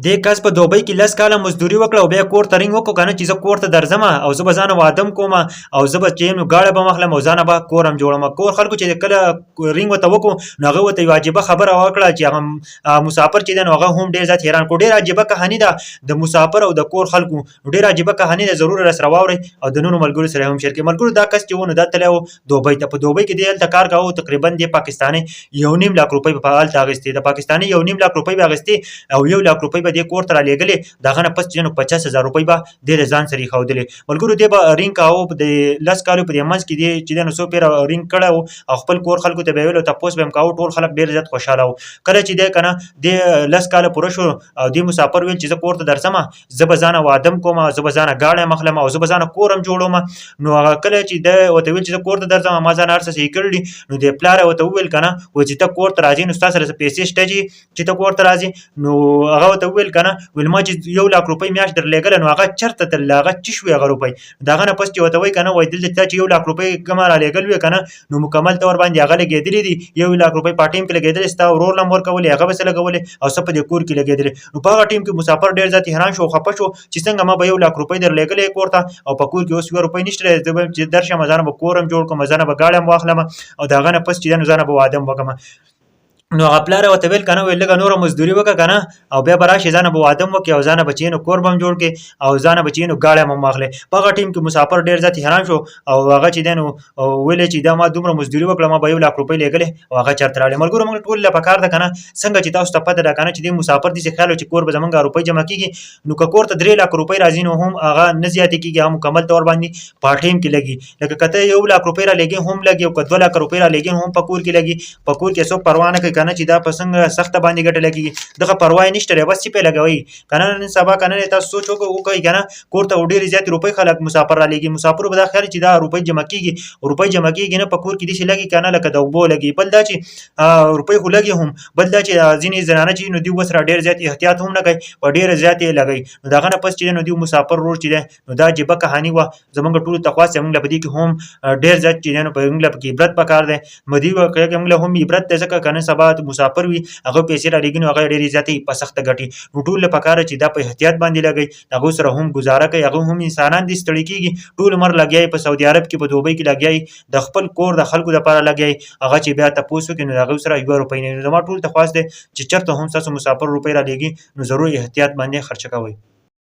دې کس په دوبۍ کې 10 کاله مزدوري وکړه او بیا کور ته رینګ وکړو کنه چې زه کور ته درځم او زه به ځان وادم کوم او زه به چې نو گاړه به مخلم او ځان به کورم جوړم کور خلکو چې کله رینګ وته وکړو نو هغه وته واجبہ خبره وکړه چې هغه مسافر چې نو هغه هم ډیر ځات حیران کو ډیر عجیبه کہانی ده د مسافر او د کور خلکو ډیر عجیبه کہانی ده ضرور رس راووري او د نونو ملګرو سره هم شریک ملګرو دا کس چې ونه د تلو دوبۍ ته په دوبۍ کې دی ال کار کاوه تقریبا د پاکستاني 1.5 لک روپۍ په حال تاغستې د پاکستاني 1.5 لک روپۍ باغستې او 1 لک روپۍ به د کور تر لګلې دغه نه پس چې نو 50000 روپۍ به د ځان سره خودلې ملګرو دی به رینګ کاوه د لاس کالو په منځ کې دی چې نو سو پیر رینګ کړه او خپل کور خلکو ته به ویلو تاسو به هم کاوه ټول خلک ډیر زیات خوشاله وو کله چې دی کنه د لاس کال پوره شو او د مسافر ویل چې زه کور ته درځم زه به ځان وادم کوم زه به ځان گاړه مخلم او زه به ځان کورم جوړوم نو هغه کله چې د وته ویل چې زه کور ته درځم ما ځان ارسه یې کړلی نو د پلار وته ویل کنه و چې ته کور ته راځې نو تاسو سره پیسې شته چې ته کور ته راځې نو هغه وته ویل کنه ویل ما چې 1 لک روپۍ میاش در لګل نو هغه چرته تل هغه چی شو هغه روپۍ داغه نه پس چې وته وای کنه وای دل ته چې 1 لک روپۍ کوم را لګل وی کنه نو مکمل تور باندې هغه لګیدلی دي 1 لک روپۍ پټیم کې لګیدل ستا ورور لمر کولې هغه بس لګولې او سپ د کور کې لګیدل نو په هغه ټیم کې مسافر ډیر ځات حیران شو خپه شو چې څنګه ما به 1 لک روپۍ در لګلې کور ته او په کور کې اوس 1 روپۍ نشته چې درشه مزانه به کورم جوړ کوم مزانه به گاډم واخلم او داغه نه پس چې نو ځانه به وادم وکم نو غپلاره وته ویل کنه ویل لګ نور مزدوري وکړه کنه او بیا براشه ځانه به وادم وکي او ځانه بچینو کور بم جوړ کې او ځانه بچینو گاړه مم واخلې په هغه ټیم کې مسافر ډیر ځات حیران شو او هغه چې دنو ویل چې دا ما دومره مزدوري وکړه ما به 1 لک روپۍ لګلې او هغه چرته راړي ملګرو موږ ټول له پکار ده کنه څنګه چې تاسو ته پته ده کنه چې د مسافر دي خیال چې کور به زمونږه روپۍ جمع کیږي نو که کور ته 3 لک روپۍ راځي نو هم هغه نه زیات کیږي هم مکمل تور باندې په ټیم کې لګي لکه کته 1 لک روپۍ را لګي هم لګي او 2 لک روپۍ را لګي هم په کور کې لګي په کور کې څوک پروا نه کوي کنه چې دا پسنګ سخت باندې ګټه لګي دغه پروا نشته ری بس چې په لګوي کنه نن سبا کنه تاسو سوچ وکړئ کنه کور ته ډیر زیات روپۍ خلک مسافر را لګي مسافر به دا خیال چې دا روپۍ جمع کیږي نه په کور کې دي چې لګي کنه لکه د وبو لګي بل دا چې روپۍ خو لګي هم بل دا چې ځینې زنانه چې نو دی وسره ډیر زیات احتیاط هم نه کوي په ډیر زیات لګي نو دغه نه پس چې نو دی مسافر رور چې نو دا جبه کہانی و زمونږ ټول تخواس موږ په دې کې هم ډیر زیات چې نو په موږ په عبرت پکار ده مدي وکړه کې موږ هم عبرت ده ځکه کنه سبا مسافر وي هغه پیسې را لګي نو هغه ډېرې زیاتې په سخته ګټي نو ټول له پکاره چې دا په احتیاط باندې لګي هغه سره هم گزاره کوي هغه هم انسانان دي ستړي کیږي ټول عمر لګي په سعودي عرب کې په دوبۍ کې لګي د خپل کور د خلکو لپاره لګي هغه چې بیا تاسو کې نو هغه سره 1 روپۍ نه زما ټول تخواس دي چې چرته هم تاسو مسافر روپۍ را لګي نو ضروري احتیاط باندې خرچ کوئ